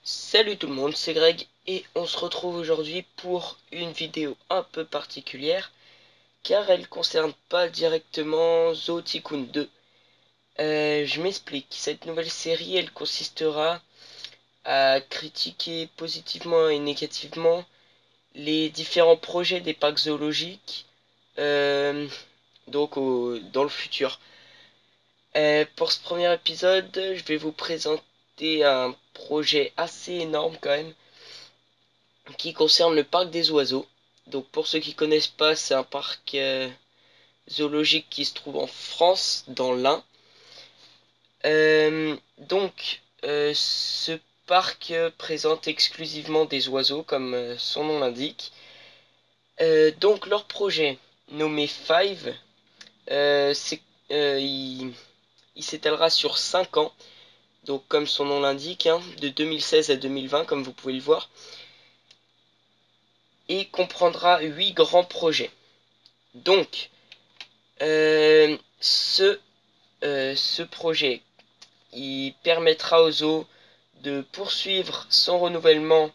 Salut tout le monde, c'est Greg et on se retrouve aujourd'hui pour une vidéo un peu particulière car elle concerne pas directement Zoo Tycoon 2. Je m'explique, cette nouvelle série elle consistera à critiquer positivement et négativement les différents projets des parcs zoologiques dans le futur. Pour ce premier épisode, je vais vous présenter un projet assez énorme quand même qui concerne le parc des oiseaux. Donc pour ceux qui connaissent pas, c'est un parc zoologique qui se trouve en France, dans l'Ain. Ce parc présente exclusivement des oiseaux, comme son nom l'indique. Donc leur projet, nommé Five, euh, c'est- euh, il, il s'étalera sur 5 ans. Donc comme son nom l'indique, hein, de 2016 à 2020, comme vous pouvez le voir, et comprendra 8 grands projets. Donc, ce projet, il permettra aux zoos de poursuivre son renouvellement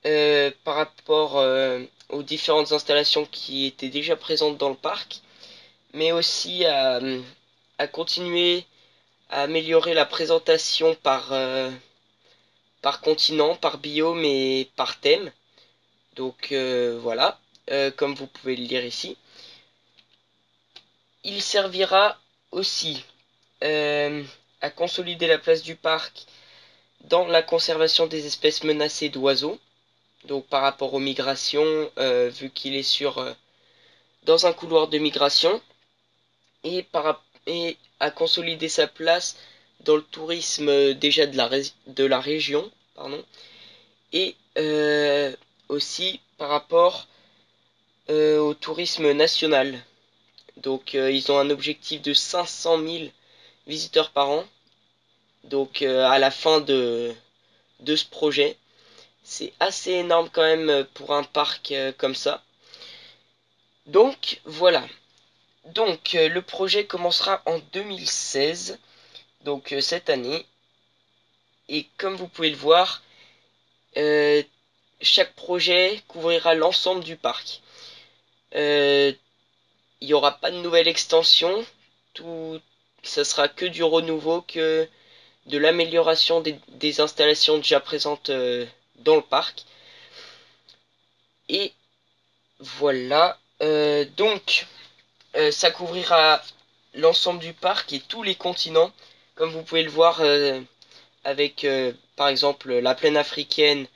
par rapport aux différentes installations qui étaient déjà présentes dans le parc, mais aussi à continuer à améliorer la présentation par continent, par biome et par thème. Donc voilà, comme vous pouvez le lire ici. Il servira aussi euh, à consolider la place du parc dans la conservation des espèces menacées d'oiseaux, donc par rapport aux migrations, vu qu'il est dans un couloir de migration, et à consolider sa place dans le tourisme déjà de la région, pardon, et aussi par rapport au tourisme national. Donc ils ont un objectif de 500 000 visiteurs par an. Donc à la fin de ce projet, c'est assez énorme quand même pour un parc comme ça. Donc voilà. Donc le projet commencera en 2016, donc cette année. Et comme vous pouvez le voir, euh, chaque projet couvrira l'ensemble du parc. Euh, Il n'y aura pas de nouvelle extension. Tout, ça sera que du renouveau, que de l'amélioration des installations déjà présentes dans le parc. Et voilà. Ça couvrira l'ensemble du parc et tous les continents, comme vous pouvez le voir avec par exemple la plaine africaine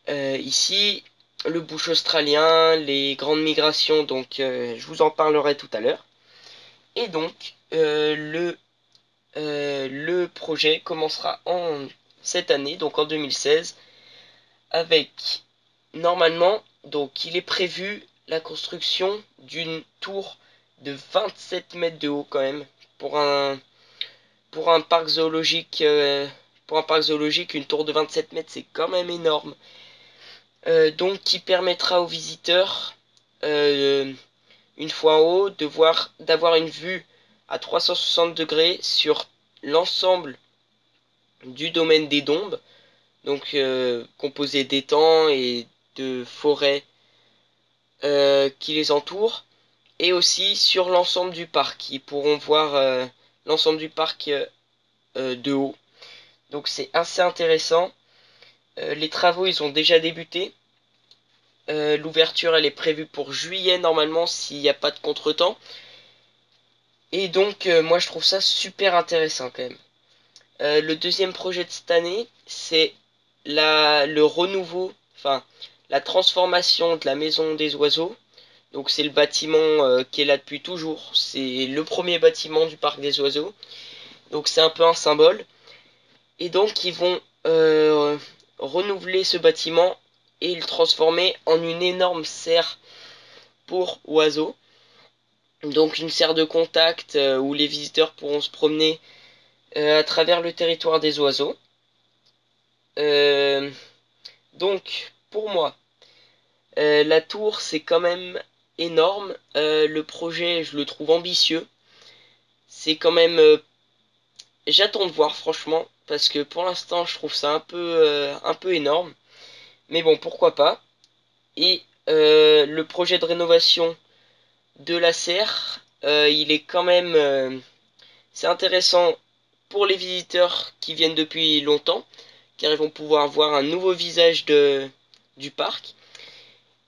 ici, le bush australien, les grandes migrations, donc je vous en parlerai tout à l'heure. Et donc le projet commencera cette année, donc en 2016, avec normalement, donc il est prévu la construction d'une tour de 27 mètres de haut quand même pour un pour un parc zoologique une tour de 27 mètres c'est quand même énorme. Donc qui permettra aux visiteurs euh, une fois en haut d'avoir une vue à 360 degrés sur l'ensemble du domaine des Dombes, donc composé d'étangs et de forêts qui les entourent, et aussi sur l'ensemble du parc. Ils pourront voir l'ensemble du parc de haut. Donc c'est assez intéressant. Les travaux, ils ont déjà débuté. L'ouverture, elle est prévue pour juillet normalement s'il n'y a pas de contretemps. Et donc, moi, je trouve ça super intéressant quand même. Le deuxième projet de cette année, c'est le renouveau, enfin, la transformation de la maison des oiseaux. Donc c'est le bâtiment qui est là depuis toujours. C'est le premier bâtiment du parc des oiseaux. Donc c'est un peu un symbole. Et donc ils vont renouveler ce bâtiment et le transformer en une énorme serre pour oiseaux. Donc une serre de contact où les visiteurs pourront se promener à travers le territoire des oiseaux. Euh, donc pour moi, la tour c'est quand même énorme. Le projet je le trouve ambitieux. C'est quand même j'attends de voir franchement. parce que pour l'instant je trouve ça un peu énorme. Mais bon, pourquoi pas. Et le projet de rénovation de la serre, il est quand même c'est intéressant pour les visiteurs qui viennent depuis longtemps, car ils vont pouvoir voir un nouveau visage du parc.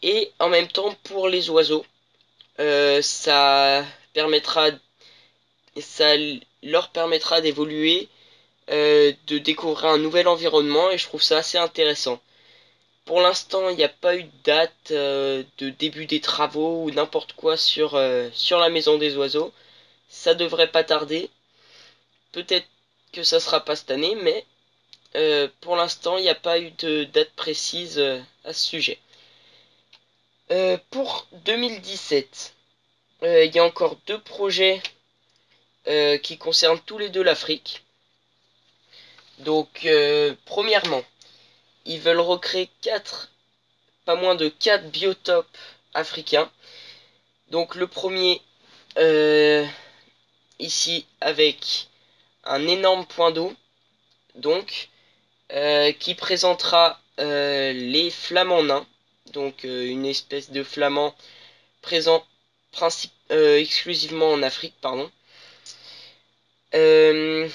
Et en même temps pour les oiseaux, ça permettra, ça leur permettra d'évoluer, de découvrir un nouvel environnement et je trouve ça assez intéressant. Pour l'instant, il n'y a pas eu de date de début des travaux ou n'importe quoi sur la maison des oiseaux. Ça devrait pas tarder. Peut-être que ça sera pas cette année, mais pour l'instant, il n'y a pas eu de date précise à ce sujet. Pour 2017, il y a encore deux projets qui concernent tous les deux l'Afrique. Donc, premièrement, ils veulent recréer pas moins de 4 biotopes africains. Donc, le premier, euh, ici, avec un énorme point d'eau, donc, qui présentera les flamants nains, donc une espèce de flamand présent exclusivement en Afrique, pardon. Euh,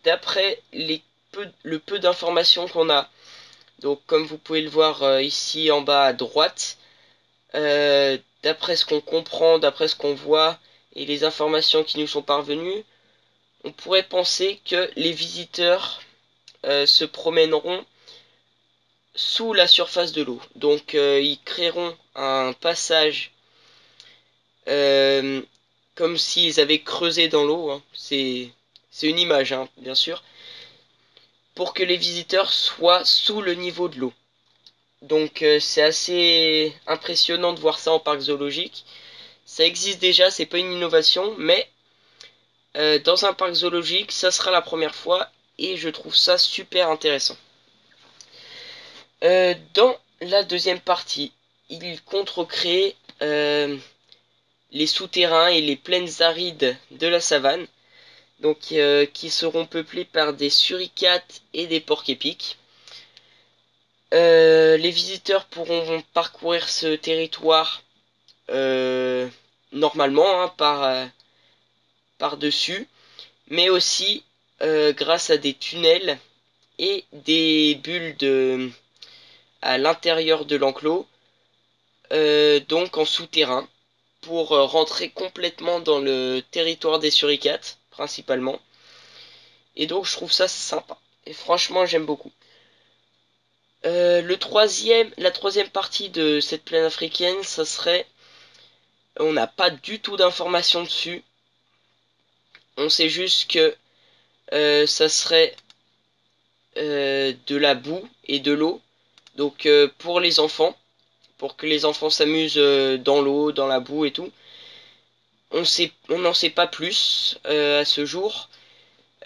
D'après le peu d'informations qu'on a, donc comme vous pouvez le voir ici en bas à droite, d'après ce qu'on comprend, d'après ce qu'on voit et les informations qui nous sont parvenues, on pourrait penser que les visiteurs se promèneront sous la surface de l'eau. Donc ils créeront un passage euh, comme s'ils avaient creusé dans l'eau, hein. C'est une image, hein, bien sûr, pour que les visiteurs soient sous le niveau de l'eau. Donc c'est assez impressionnant de voir ça en parc zoologique. Ça existe déjà, c'est pas une innovation, mais dans un parc zoologique, ça sera la première fois et je trouve ça super intéressant. Dans la deuxième partie, il compte recréer les souterrains et les plaines arides de la savane, donc qui seront peuplées par des suricates et des porcs-épics. Les visiteurs pourront parcourir ce territoire euh, normalement, hein, par-dessus, mais aussi grâce à des tunnels et des bulles à l'intérieur de l'enclos, donc en souterrain, pour rentrer complètement dans le territoire des suricates, principalement. Et donc je trouve ça sympa. Et franchement, j'aime beaucoup. La troisième partie de cette plaine africaine, ça serait, on n'a pas du tout d'informations dessus. On sait juste que ça serait de la boue et de l'eau. Donc pour les enfants, pour que les enfants s'amusent dans l'eau, dans la boue et tout. On n'en sait pas plus à ce jour.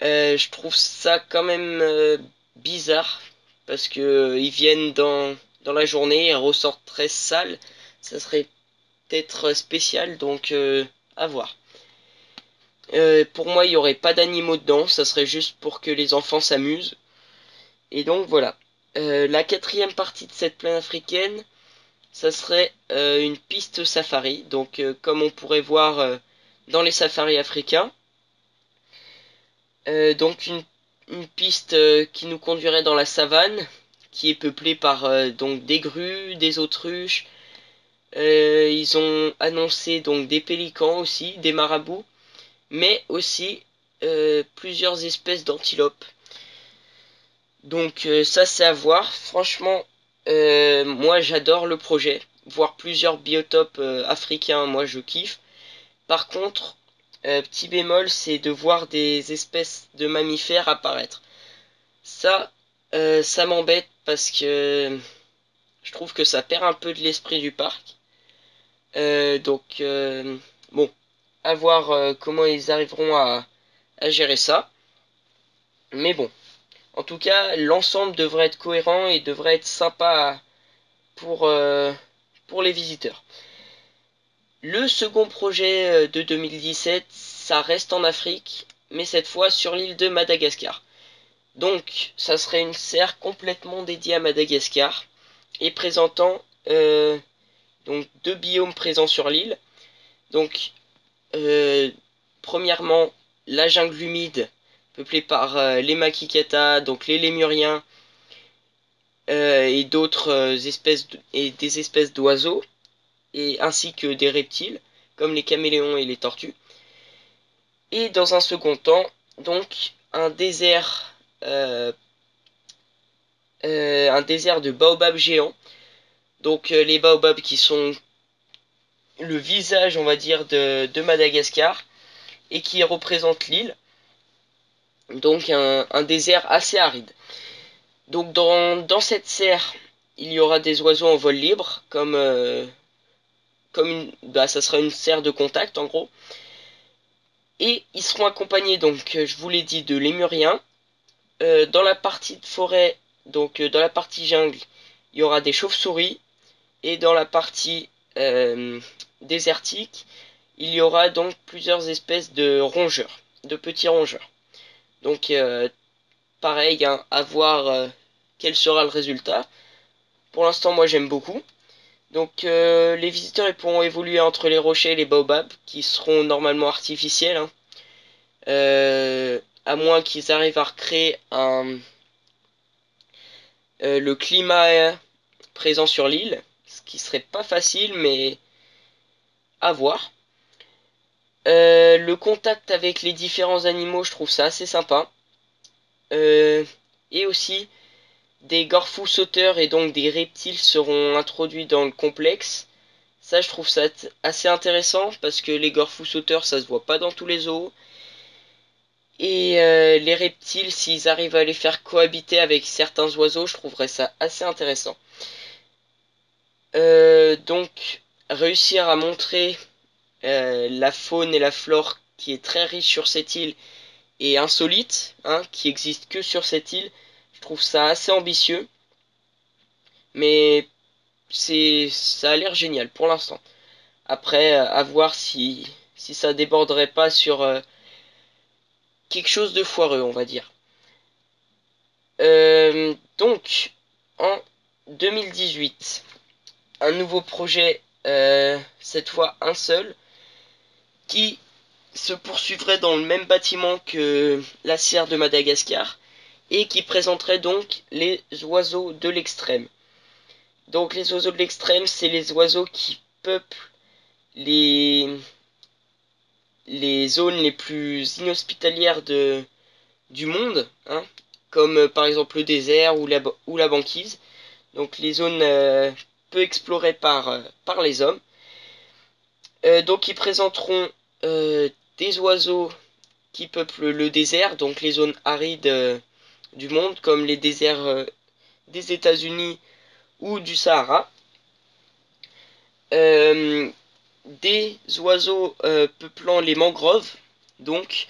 Je trouve ça quand même bizarre parce que ils viennent dans la journée et ressortent très sales. Ça serait peut-être spécial, donc à voir. Pour moi, il n'y aurait pas d'animaux dedans, ça serait juste pour que les enfants s'amusent. Et donc voilà. La quatrième partie de cette plaine africaine, ça serait une piste safari. Donc comme on pourrait voir dans les safaris africains. Donc une piste qui nous conduirait dans la savane, qui est peuplée par donc des grues, des autruches. Ils ont annoncé donc des pélicans aussi, des marabouts, mais aussi plusieurs espèces d'antilopes. Donc ça c'est à voir. Franchement, moi j'adore le projet. Voir plusieurs biotopes africains, moi je kiffe. Par contre, petit bémol, c'est de voir des espèces de mammifères apparaître. Ça, ça m'embête parce que je trouve que ça perd un peu de l'esprit du parc. Donc, bon, à voir comment ils arriveront à gérer ça. Mais bon, en tout cas, l'ensemble devrait être cohérent et devrait être sympa pour les visiteurs. Le second projet de 2017, ça reste en Afrique, mais cette fois sur l'île de Madagascar. Donc, ça serait une serre complètement dédiée à Madagascar et présentant donc 2 biomes présents sur l'île. Donc, euh, premièrement, la jungle humide peuplée par les makikata, donc les lémuriens et d'autres et des espèces d'oiseaux, et ainsi que des reptiles comme les caméléons et les tortues. Et dans un second temps, donc un désert de baobabs géants. Donc les baobabs qui sont le visage, on va dire, de Madagascar et qui représentent l'île. Donc un désert assez aride. Donc dans cette serre, il y aura des oiseaux en vol libre, ça sera une serre de contact en gros. Et ils seront accompagnés, donc je vous l'ai dit, de lémuriens. Dans la partie de forêt, donc dans la partie jungle, il y aura des chauves-souris. Et dans la partie désertique, il y aura donc plusieurs espèces de rongeurs, de petits rongeurs. Donc pareil, hein, à voir quel sera le résultat. Pour l'instant, moi j'aime beaucoup. Donc les visiteurs ils pourront évoluer entre les rochers et les baobabs, qui seront normalement artificiels, hein. À moins qu'ils arrivent à recréer le climat présent sur l'île, ce qui serait pas facile, mais à voir. Le contact avec les différents animaux, je trouve ça assez sympa. Euh, et aussi, des gorfous sauteurs et donc des reptiles seront introduits dans le complexe. Ça, je trouve ça assez intéressant parce que les gorfous sauteurs, ça se voit pas dans tous les zoos. Et les reptiles, s'ils arrivent à les faire cohabiter avec certains oiseaux, je trouverais ça assez intéressant. Donc, réussir à montrer la faune et la flore qui est très riche sur cette île et insolite, hein, qui existe que sur cette île, je trouve ça assez ambitieux. Mais ça a l'air génial pour l'instant. Après, à voir si ça déborderait pas sur quelque chose de foireux, on va dire. Donc, en 2018, un nouveau projet, cette fois un seul, qui se poursuivrait dans le même bâtiment que la serre de Madagascar et qui présenterait donc les oiseaux de l'extrême. Donc les oiseaux de l'extrême, c'est les oiseaux qui peuplent les, les zones les plus inhospitalières du monde, hein, comme par exemple le désert ou la banquise. Donc les zones peu explorées par les hommes. Donc ils présenteront des oiseaux qui peuplent le désert, donc les zones arides du monde, comme les déserts des États-Unis ou du Sahara. Euh, des oiseaux peuplant les mangroves, donc,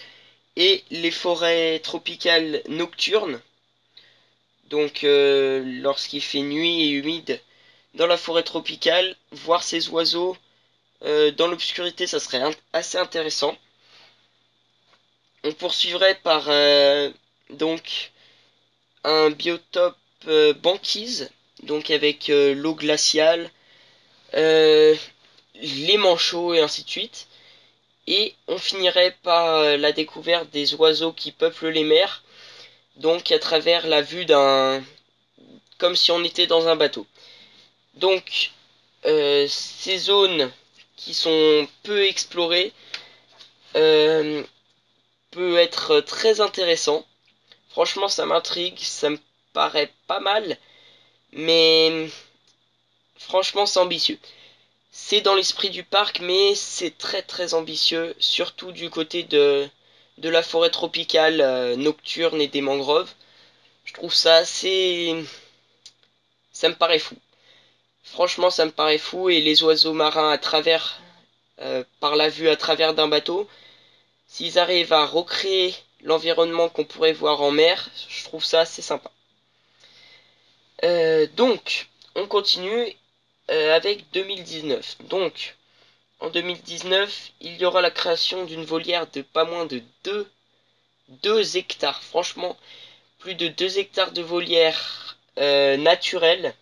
et les forêts tropicales nocturnes. Donc, lorsqu'il fait nuit et humide dans la forêt tropicale, voir ces oiseaux dans l'obscurité, ça serait assez intéressant. On poursuivrait par donc un biotope banquise, donc avec l'eau glaciale, euh, les manchots et ainsi de suite. Et on finirait par la découverte des oiseaux qui peuplent les mers, donc à travers la vue comme si on était dans un bateau. Donc ces zones qui sont peu explorées euh, peut être très intéressant. Franchement, ça m'intrigue, ça me paraît pas mal, mais franchement, c'est ambitieux. C'est dans l'esprit du parc, mais c'est très très ambitieux, surtout du côté de la forêt tropicale nocturne et des mangroves. Je trouve ça assez... Ça me paraît fou. Franchement, ça me paraît fou, et les oiseaux marins par la vue à travers d'un bateau, s'ils arrivent à recréer l'environnement qu'on pourrait voir en mer, je trouve ça assez sympa. Donc, on continue avec 2019. Donc, en 2019, il y aura la création d'une volière de pas moins de 2 hectares. Franchement, plus de 2 hectares de volière naturelle.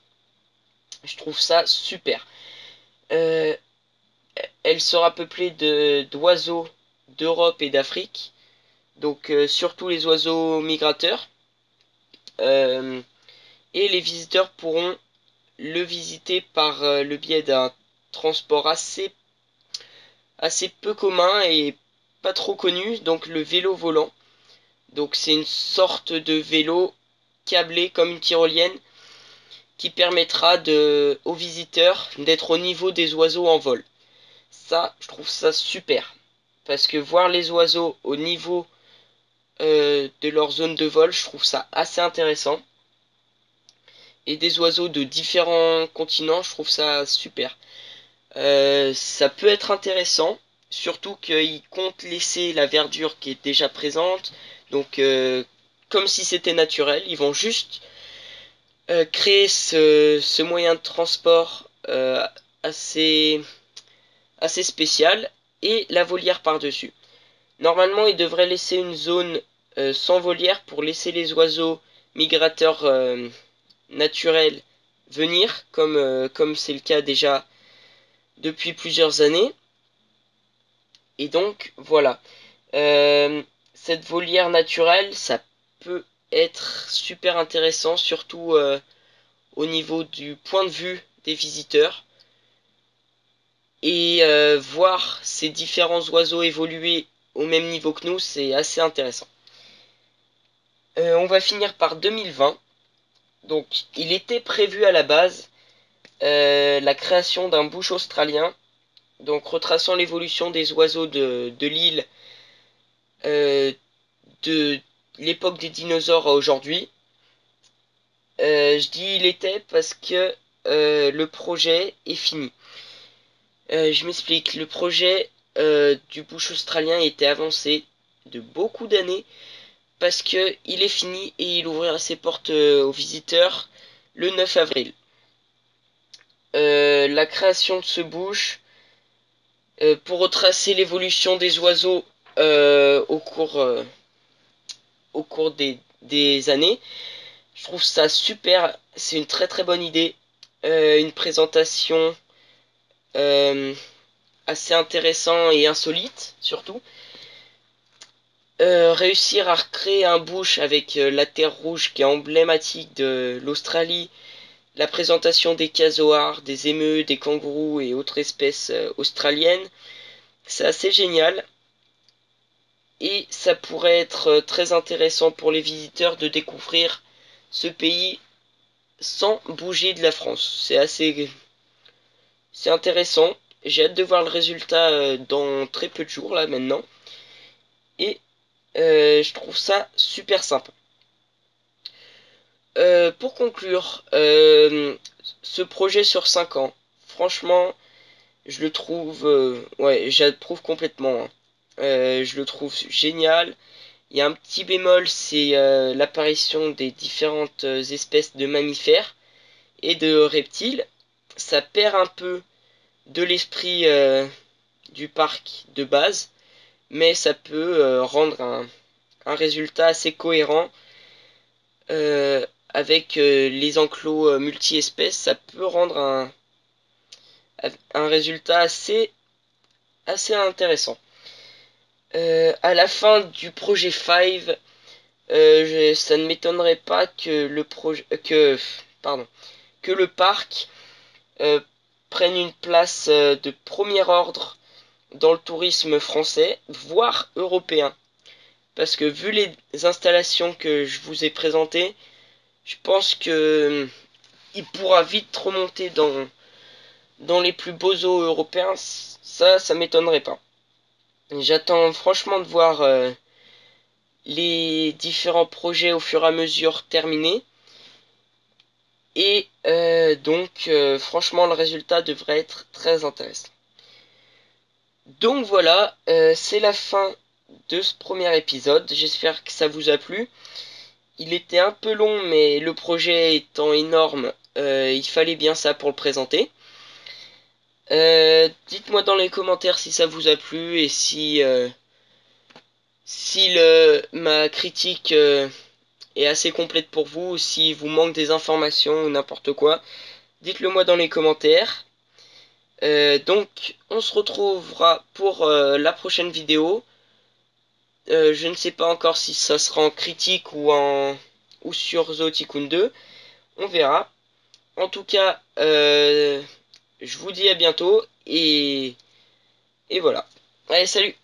Je trouve ça super. Euh, Elle sera peuplée d'oiseaux d'Europe et d'Afrique, donc surtout les oiseaux migrateurs. Euh, et les visiteurs pourront le visiter par le biais d'un transport assez peu commun et pas trop connu, donc le vélo volant. Donc c'est une sorte de vélo câblé comme une tyrolienne qui permettra aux visiteurs d'être au niveau des oiseaux en vol. Ça, je trouve ça super. Parce que voir les oiseaux au niveau de leur zone de vol, je trouve ça assez intéressant. Et des oiseaux de différents continents, je trouve ça super. Ça peut être intéressant, surtout qu'ils comptent laisser la verdure qui est déjà présente. Donc, comme si c'était naturel, ils vont juste créer ce moyen de transport assez, assez spécial et la volière par-dessus. Normalement, ils devraient laisser une zone sans volière pour laisser les oiseaux migrateurs naturels venir, comme c'est le cas déjà depuis plusieurs années. Et donc, voilà. Euh, cette volière naturelle, ça peut être super intéressant, surtout au niveau du point de vue des visiteurs. Et voir ces différents oiseaux évoluer au même niveau que nous, c'est assez intéressant. On va finir par 2020. Donc, il était prévu à la base la création d'un bush australien, donc retraçant l'évolution des oiseaux de l'île euh, de l'époque des dinosaures à aujourd'hui. Je dis il était parce que le projet est fini. Je m'explique. Le projet du bush australien était avancé de beaucoup d'années parce que il est fini et il ouvrira ses portes aux visiteurs le 9 avril. La création de ce bush pour retracer l'évolution des oiseaux au cours des années. Je trouve ça super, c'est une très très bonne idée. Une présentation euh, assez intéressante et insolite surtout. Réussir à recréer un bush avec la terre rouge qui est emblématique de l'Australie, la présentation des casoars, des émeus, des kangourous et autres espèces australiennes, c'est assez génial. Et ça pourrait être très intéressant pour les visiteurs de découvrir ce pays sans bouger de la France. C'est intéressant. J'ai hâte de voir le résultat dans très peu de jours là maintenant. Et je trouve ça super sympa. Pour conclure, ce projet sur 5 ans, franchement, je le trouve, ouais, j'approuve complètement, hein. Je le trouve génial. Il y a un petit bémol, c'est l'apparition des différentes espèces de mammifères et de reptiles. Ça perd un peu de l'esprit du parc de base, mais ça peut rendre un résultat assez cohérent avec les enclos multi-espèces. Ça peut rendre un résultat assez intéressant. À la fin du projet 5, ça ne m'étonnerait pas que pardon, que le parc euh, prenne une place de premier ordre dans le tourisme français, voire européen. Parce que vu les installations que je vous ai présentées, je pense que il pourra vite remonter dans les plus beaux zoos européens. Ça m'étonnerait pas. J'attends franchement de voir les différents projets au fur et à mesure terminés. Et donc, franchement, le résultat devrait être très intéressant. Donc voilà, c'est la fin de ce premier épisode. J'espère que ça vous a plu. Il était un peu long, mais le projet étant énorme, il fallait bien ça pour le présenter. Dites-moi dans les commentaires si ça vous a plu et si ma critique est assez complète pour vous. Si vous manque des informations ou n'importe quoi, dites-le moi dans les commentaires. Donc on se retrouvera pour la prochaine vidéo. Je ne sais pas encore si ça sera en critique ou sur Zootykun 2. On verra. En tout cas, je vous dis à bientôt et voilà. Allez, salut!